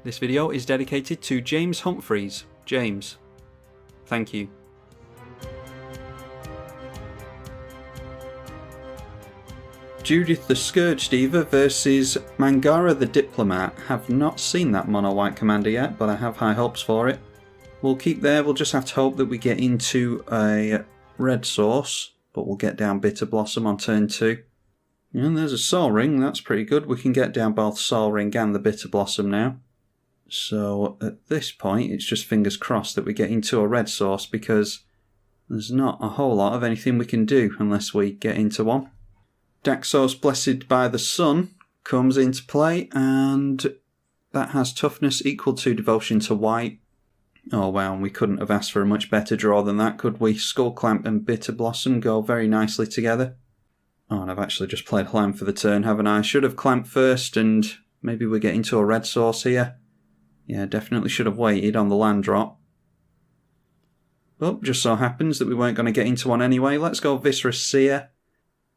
This video is dedicated to James Humphreys. James, thank you. Judith the Scourge Diva versus Mangara the Diplomat. Have not seen that mono white commander yet, but I have high hopes for it. We'll keep there, we'll just have to hope that we get into a red source, but we'll get down Bitter Blossom on turn 2. And there's a Soul Ring, that's pretty good. We can get down both Soul Ring and the Bitter Blossom now. So at this point it's just fingers crossed that we get into a red source, because there's not a whole lot of anything we can do unless we get into one. Daxos Blessed by the Sun comes into play, and that has toughness equal to devotion to white. Oh wow, we couldn't have asked for a much better draw than that, could we? Skull Clamp and Bitter Blossom go very nicely together. Oh, and I've actually just played land for the turn, haven't I? Should have clamped first, and maybe we get into a red source here. Yeah, definitely should have waited on the land drop. But just so happens that we weren't going to get into one anyway. Let's go Viscerous Seer.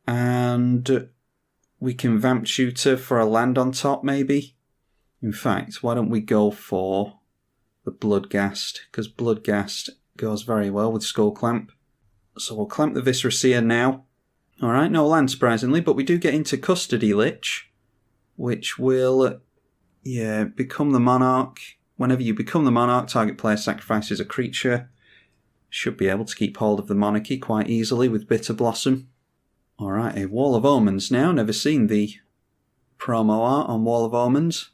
And we can Vamp Tutor for a land on top, maybe. In fact, why don't we go for the Bloodghast? Because Bloodghast goes very well with Skull Clamp. So we'll clamp the Viscerous Seer now. Alright, no land surprisingly, but we do get into Custody Lich, which will... yeah, become the Monarch. Whenever you become the Monarch, target player sacrifices a creature. Should be able to keep hold of the monarchy quite easily with Bitter Blossom. Alright, a Wall of Omens now. Never seen the promo art on Wall of Omens.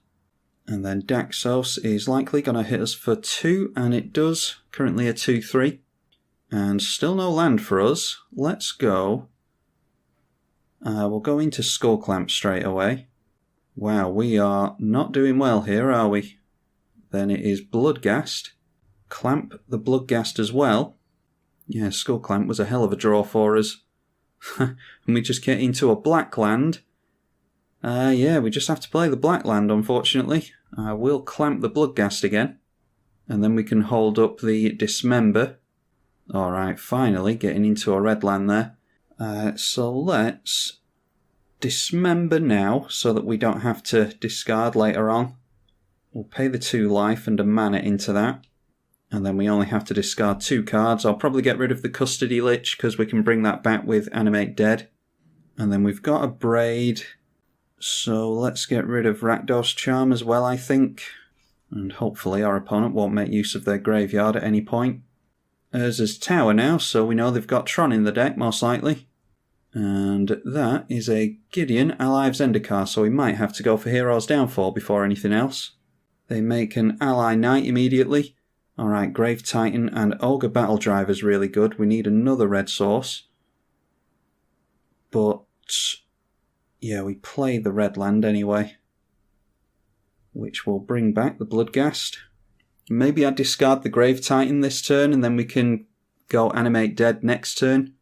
And then Daxos is likely going to hit us for 2, and it does. Currently a 2-3. And still no land for us. Let's go. We'll go into Skull Clamp straight away. Wow, we are not doing well here, are we? Then it is Bloodghast. Clamp the Bloodghast as well. Yeah, Skull Clamp was a hell of a draw for us. And we just get into a black land. Yeah, we just have to play the black land, unfortunately. We'll clamp the Bloodghast again. And then we can hold up the Dismember. Alright, finally getting into a red land there. So let's Dismember now, so that we don't have to discard later on. We'll pay the 2 life and a mana into that. And then we only have to discard 2 cards. I'll probably get rid of the Custody Lich, because we can bring that back with Animate Dead. And then we've got a Braid. So let's get rid of Rakdos Charm as well, I think. And hopefully our opponent won't make use of their graveyard at any point. Urza's Tower now, so we know they've got Tron in the deck, most likely. And that is a Gideon Ally of Zendikar, so we might have to go for Hero's Downfall before anything else. They make an Ally Knight immediately. Alright, Grave Titan and Ogre Battle Driver is really good. We need another red source. But, yeah, we play the red land anyway. Which will bring back the Bloodghast. Maybe I discard the Grave Titan this turn, and then we can go Animate Dead next turn.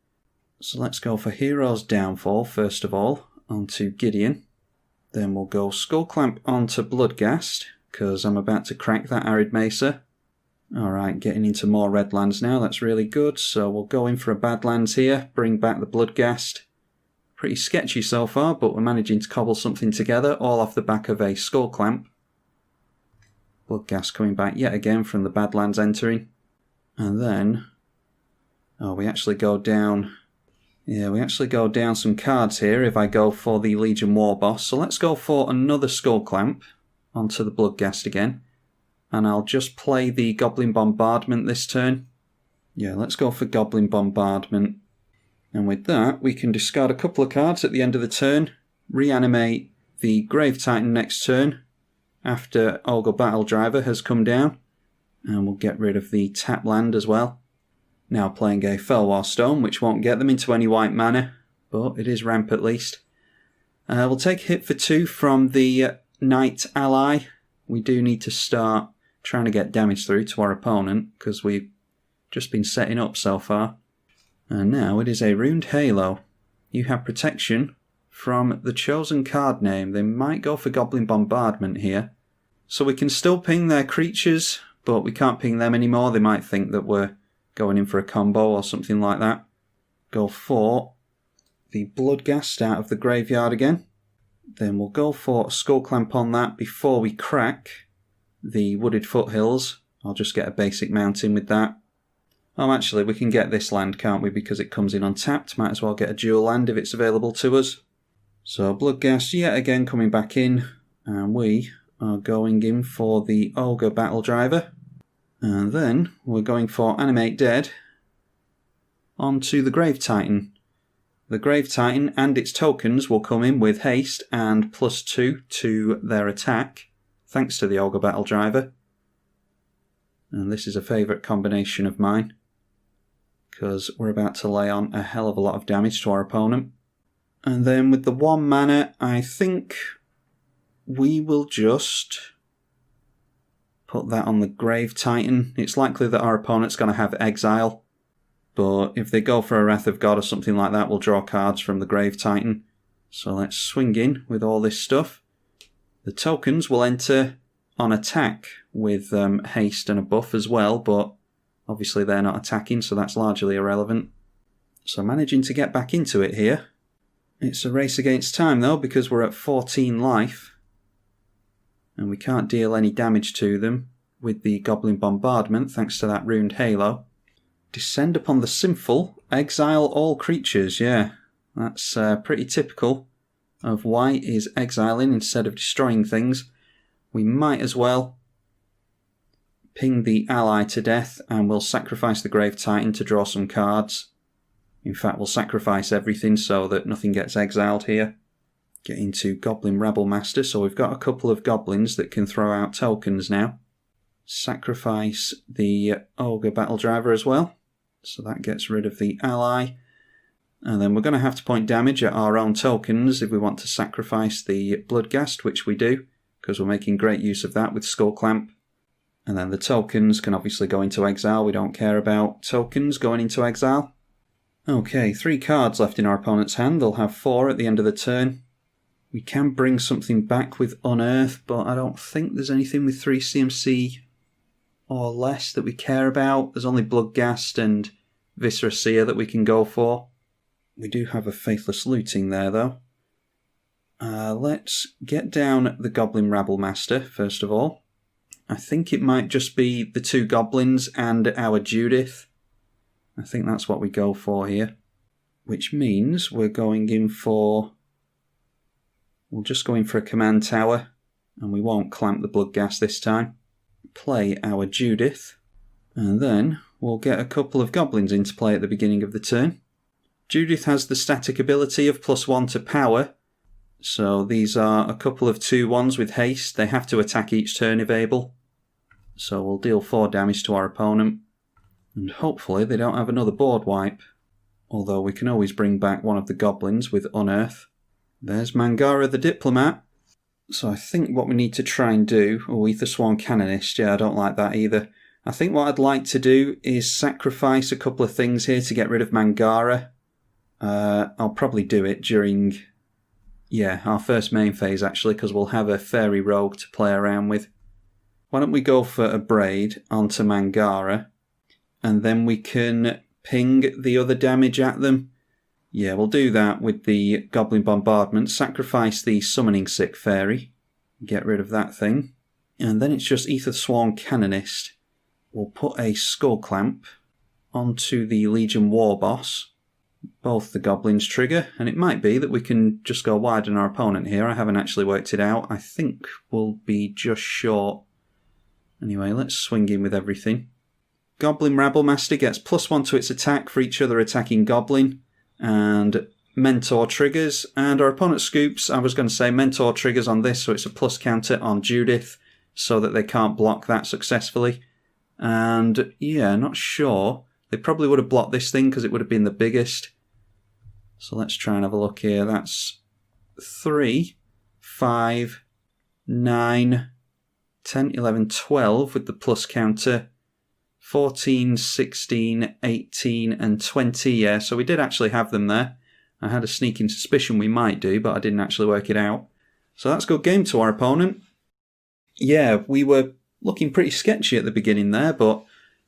So let's go for Hero's Downfall first of all, onto Gideon. Then we'll go Skull Clamp onto Bloodghast, because I'm about to crack that Arid Mesa. Alright, getting into more red lands now, that's really good. So we'll go in for a Badlands here, bring back the Bloodghast. Pretty sketchy so far, but we're managing to cobble something together, all off the back of a Skull Clamp. Bloodghast coming back yet again from the Badlands entering. And then... oh, we actually go down... yeah, we actually go down some cards here if I go for the Legion War Boss. So let's go for another Skull Clamp onto the Bloodghast again. And I'll just play the Goblin Bombardment this turn. Yeah, let's go for Goblin Bombardment. And with that, we can discard a couple of cards at the end of the turn. Reanimate the Grave Titan next turn after Ogre Battle Driver has come down. And we'll get rid of the tap land as well. Now playing a Felwar Stone, which won't get them into any white mana, but it is ramp at least. We'll take a hit for 2 from the Knight Ally. We do need to start trying to get damage through to our opponent, because we've just been setting up so far. And now it is a Runed Halo. you have protection from the chosen card name. They might go for Goblin Bombardment here. So we can still ping their creatures, but we can't ping them anymore. They might think that we're going in for a combo or something like that. Go for the Bloodghast out of the graveyard again. Then we'll go for a Skull Clamp on that before we crack the Wooded Foothills. I'll just get a basic mountain with that. Oh, actually, we can get this land, can't we? Because it comes in untapped. Might as well get a dual land if it's available to us. So Bloodghast yet again coming back in. And we are going in for the Ogre Battle Driver. And then we're going for Animate Dead onto the Grave Titan. The Grave Titan and its tokens will come in with haste and +2 to their attack, thanks to the Ogre Battle Driver. And this is a favourite combination of mine, because we're about to lay on a hell of a lot of damage to our opponent. And then with the 1 mana, I think we will just put that on the Grave Titan. It's likely that our opponent's going to have Exile, but if they go for a Wrath of God or something like that, we'll draw cards from the Grave Titan. So let's swing in with all this stuff. The tokens will enter on attack with haste and a buff as well, but obviously they're not attacking, so that's largely irrelevant. So managing to get back into it here. It's a race against time though, because we're at 14 life. And we can't deal any damage to them with the Goblin Bombardment, thanks to that Ruined Halo. Descend upon the Sinful, exile all creatures, yeah. That's pretty typical of white is exiling instead of destroying things. We might as well ping the ally to death and we'll sacrifice the Grave Titan to draw some cards. In fact, we'll sacrifice everything so that nothing gets exiled here. Get into Goblin Rebel Master, so we've got a couple of goblins that can throw out tokens now. Sacrifice the Ogre Battle Driver as well, so that gets rid of the ally. And then we're going to have to point damage at our own tokens if we want to sacrifice the Bloodghast, which we do, because we're making great use of that with Skull Clamp. And then the tokens can obviously go into exile. We don't care about tokens going into exile. Okay, 3 cards left in our opponent's hand. They'll have 4 at the end of the turn. We can bring something back with Unearth, but I don't think there's anything with 3 CMC or less that we care about. There's only Bloodghast and Viscera Seer that we can go for. We do have a Faithless Looting there, though. Let's get down the Goblin Rabble Master, first of all. I think it might just be the 2 goblins and our Judith. I think that's what we go for here. Which means we're going in for... We'll just go in for a Command Tower, and we won't clamp the Bloodghast this time. Play our Judith, and then we'll get a couple of goblins into play at the beginning of the turn. Judith has the static ability of +1 to power, so these are a couple of 2/1s with haste. They have to attack each turn if able. So we'll deal 4 damage to our opponent, and hopefully they don't have another board wipe, although we can always bring back one of the goblins with Unearth. There's Mangara the Diplomat. So I think what we need to try and do... Oh, Aethersworn Canonist. Yeah, I don't like that either. I think what I'd like to do is sacrifice a couple of things here to get rid of Mangara. I'll probably do it during... Yeah, our first main phase, actually, because we'll have a Fairy Rogue to play around with. Why don't we go for a Braid onto Mangara, and then we can ping the other damage at them. Yeah, we'll do that with the Goblin Bombardment. Sacrifice the Summoning Sick Fairy. Get rid of that thing. And then it's just Aethersworn Canonist. We'll put a Skull Clamp onto the Legion War Boss. Both the goblins trigger, and it might be that we can just go wide on our opponent here. I haven't actually worked it out. I think we'll be just short. Anyway, let's swing in with everything. Goblin Rabble Master gets +1 to its attack for each other attacking goblin. And Mentor triggers, and our opponent scoops. I was going to say Mentor triggers on this, so it's a plus counter on Judith, so that they can't block that successfully. And yeah, not sure. They probably would have blocked this thing because it would have been the biggest. So let's try and have a look here. That's 3, 5, 9, 10, 11, 12 with the plus counter. 14, 16, 18 and 20, yeah, so we did actually have them there. I had a sneaking suspicion we might do, but I didn't actually work it out. So that's a good game to our opponent. Yeah, we were looking pretty sketchy at the beginning there, but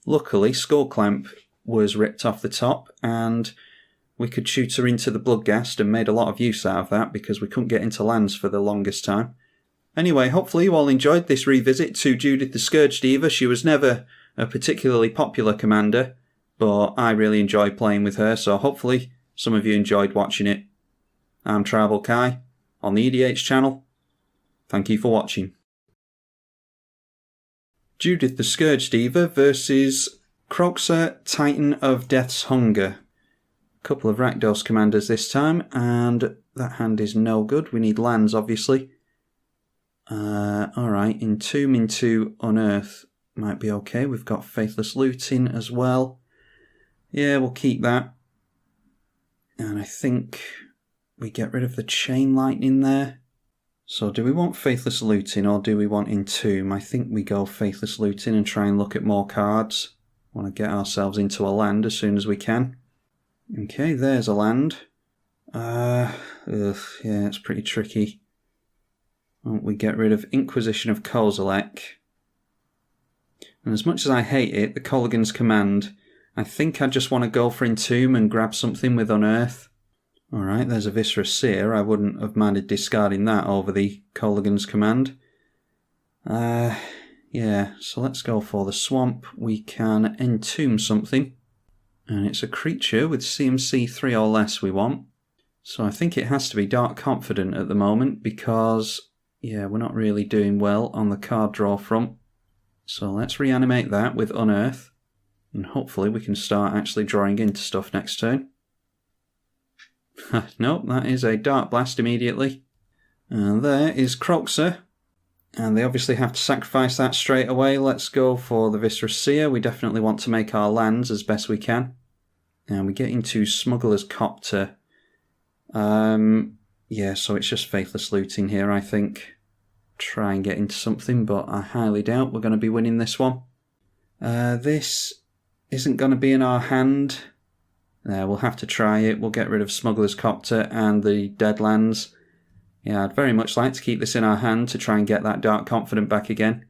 luckily Skullclamp was ripped off the top and we could shoot her into the Bloodghast and made a lot of use out of that because we couldn't get into lands for the longest time. Anyway, hopefully you all enjoyed this revisit to Judith the Scourge Diva. She was never a particularly popular commander, but I really enjoyed playing with her, so hopefully some of you enjoyed watching it. I'm tribalkai on the EDH channel. Thank you for watching. Judith the Scourge Diva versus Kroxa, Titan of Death's Hunger. Couple of Rakdos commanders this time, and that hand is no good. We need lands, obviously. Alright, Entomb into Unearth might be okay. We've got Faithless Looting as well. Yeah, we'll keep that. And I think we get rid of the Chain Lightning there. So do we want Faithless Looting or do we want Entomb? I think we go Faithless Looting and try and look at more cards. Want to get ourselves into a land as soon as we can. Okay, there's a land. Yeah, it's pretty tricky. Won't we get rid of Inquisition of Kozilek? And as much as I hate it, the Kolaghan's Command, I think I just want to go for Entomb and grab something with Unearth. Alright, there's a Viscera Seer. I wouldn't have minded discarding that over the Kolaghan's Command. Yeah, so let's go for the Swamp. We can Entomb something. And it's a creature with CMC 3 or less we want. So I think it has to be Dark Confident at the moment because, yeah, we're not really doing well on the card draw front. So let's reanimate that with Unearth. And hopefully we can start actually drawing into stuff next turn. Nope, that is a Dark Blast immediately. And there is Kroxa. And they obviously have to sacrifice that straight away. Let's go for the Viscera Seer. We definitely want to make our lands as best we can. And we get into Smuggler's Copter. Yeah, so it's just Faithless Looting here, I think. Try and get into something, but I highly doubt we're going to be winning this one. This isn't going to be in our hand. We'll have to try it. We'll get rid of Smuggler's Copter and the Deadlands. Yeah, I'd very much like to keep this in our hand to try and get that Dark Confident back again.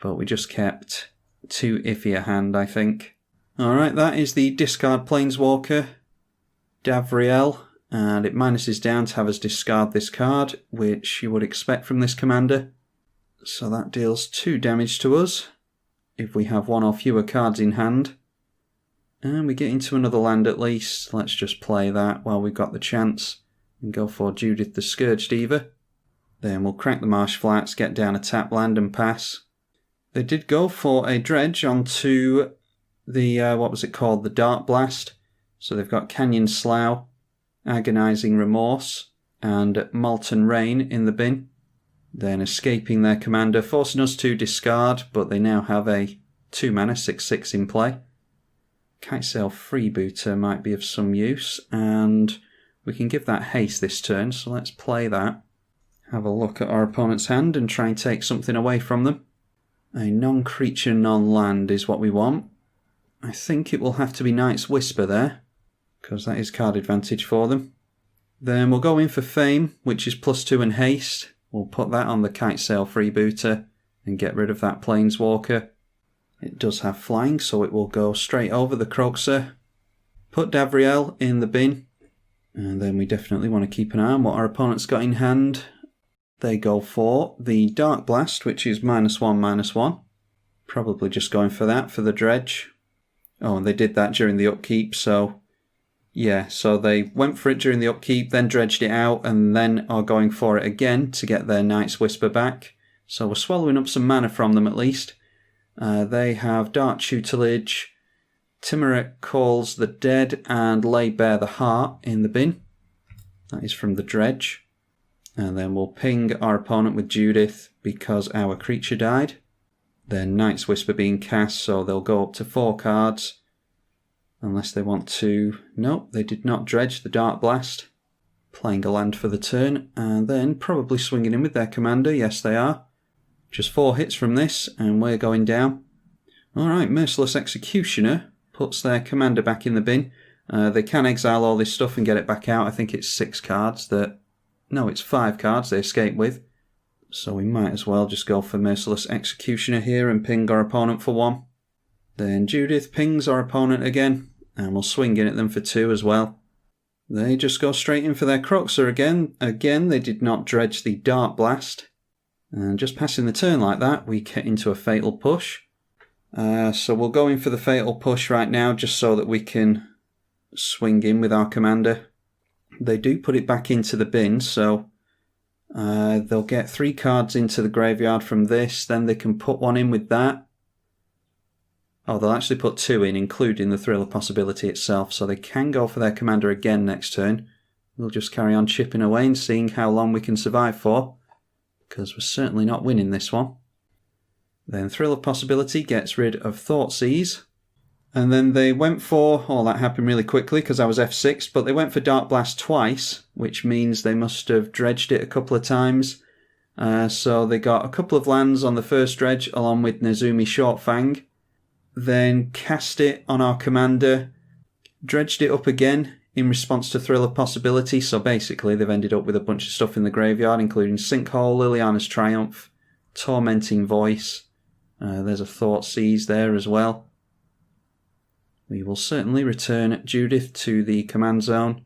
But we just kept too iffy a hand, I think. Alright, that is the discard Planeswalker, Davriel, and it minuses down to have us discard this card, which you would expect from this commander. So that deals 2 damage to us, if we have 1 or fewer cards in hand. And we get into another land at least. Let's just play that while we've got the chance. And go for Judith the Scourge Diva. Then we'll crack the Marsh Flats, get down a tap land and pass. They did go for a dredge onto the, what was it called, the Dark Blast. So they've got Canyon Slough, Agonizing Remorse, and Molten Rain in the bin. Then escaping their commander, forcing us to discard, but they now have a 2-mana 6/6 in play. Kitesail Freebooter might be of some use, and we can give that haste this turn, so let's play that. Have a look at our opponent's hand and try and take something away from them. A non-creature, non-land is what we want. I think it will have to be Night's Whisper there, because that is card advantage for them. Then we'll go in for Fame, which is +2 and haste. We'll put that on the Kitesail Freebooter and get rid of that Planeswalker. It does have flying, so it will go straight over the Kroxa. Put Davriel in the bin. And then we definitely want to keep an eye on what our opponent's got in hand. They go for the Dark Blast, which is -1/-1. Probably just going for that for the dredge. Oh, and they did that during the upkeep, so yeah, so they went for it during the upkeep, then dredged it out, and then are going for it again to get their Night's Whisper back. So we're swallowing up some mana from them at least. They have Dark Tutelage, Timuret Calls the Dead, and Lay Bare the Heart in the bin. That is from the dredge. And then we'll ping our opponent with Judith because our creature died. Then Night's Whisper being cast, so they'll go up to 4 cards. Unless they want to... Nope, they did not dredge the Dark Blast. Playing a land for the turn, and then probably swinging in with their commander. Yes, they are. Just 4 hits from this, and we're going down. Alright, Merciless Executioner puts their commander back in the bin. They can exile all this stuff and get it back out. I think it's 6 cards that... No, it's 5 cards they escape with. So we might as well just go for Merciless Executioner here and ping our opponent for 1. Then Judith pings our opponent again, and we'll swing in at them for 2 as well. They just go straight in for their Kroxa again. Again, they did not dredge the Dark Blast. And just passing the turn like that, we get into a Fatal Push. So we'll go in for the Fatal Push right now, just so that we can swing in with our commander. They do put it back into the bin, so they'll get 3 cards into the graveyard from this, then they can put 1 in with that. Oh, they'll actually put 2 in, including the Thrill of Possibility itself, so they can go for their commander again next turn. We'll just carry on chipping away and seeing how long we can survive for, because we're certainly not winning this one. Then Thrill of Possibility gets rid of Thoughtseize. And then they went for... Oh, that happened really quickly because I was F6, but they went for Dark Blast twice, which means they must have dredged it a couple of times. So they got a couple of lands on the first dredge along with Nezumi Shortfang. Then cast it on our commander, dredged it up again in response to Thrill of Possibility. So basically they've ended up with a bunch of stuff in the graveyard, including Sinkhole, Liliana's Triumph, Tormenting Voice. There's a Thoughtseize there as well. We will certainly return Judith to the command zone.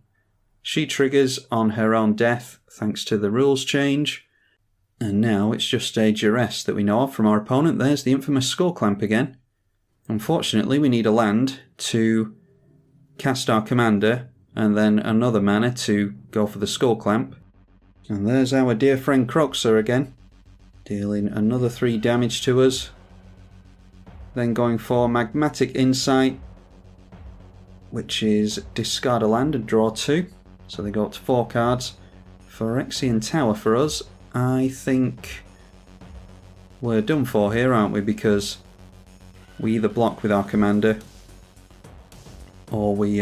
She triggers on her own death thanks to the rules change. And now it's just a duress that we know of from our opponent. There's the infamous Skull Clamp again. Unfortunately, we need a land to cast our commander and then another mana to go for the Skull Clamp. And there's our dear friend Kroxa again, dealing another 3 damage to us. Then going for Magmatic Insight, which is discard a land and draw 2. So they go up to 4 cards. Phyrexian Tower for us. I think we're done for here, aren't we? Because we either block with our commander or we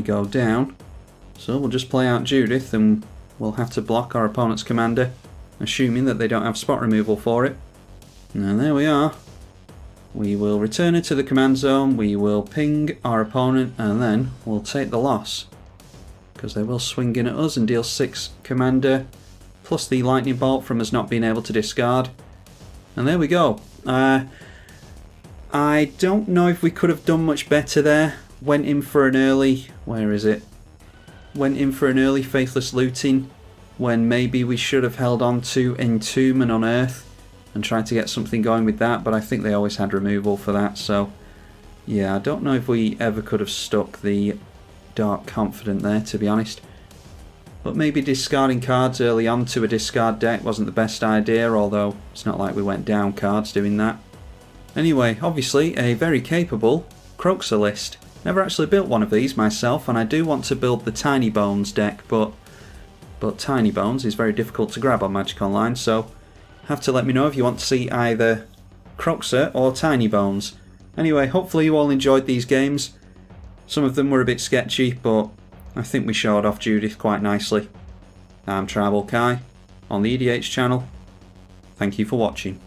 go down. So we'll just play out Judith and we'll have to block our opponent's commander, assuming that they don't have spot removal for it. And there we are. We will return it to the command zone, we will ping our opponent, and then we'll take the loss. Because they will swing in at us and deal 6 commander, plus the lightning bolt from us not being able to discard. And there we go. I don't know if we could have done much better there. Went in for an early... Where is it? Went in for an early Faithless Looting, when maybe we should have held on to Entomb and Unearth and tried to get something going with that, but I think they always had removal for that, so yeah, I don't know if we ever could have stuck the Dark Confident there, to be honest. But maybe discarding cards early on to a discard deck wasn't the best idea, although it's not like we went down cards doing that. Anyway, obviously a very capable Kroxa list. Never actually built one of these myself, and I do want to build the Tiny Bones deck, but Tiny Bones is very difficult to grab on Magic Online, so have to let me know if you want to see either Kroxa or Tiny Bones. Anyway, hopefully you all enjoyed these games. Some of them were a bit sketchy, but I think we showed off Judith quite nicely. I'm tribalkai on the EDH channel. Thank you for watching.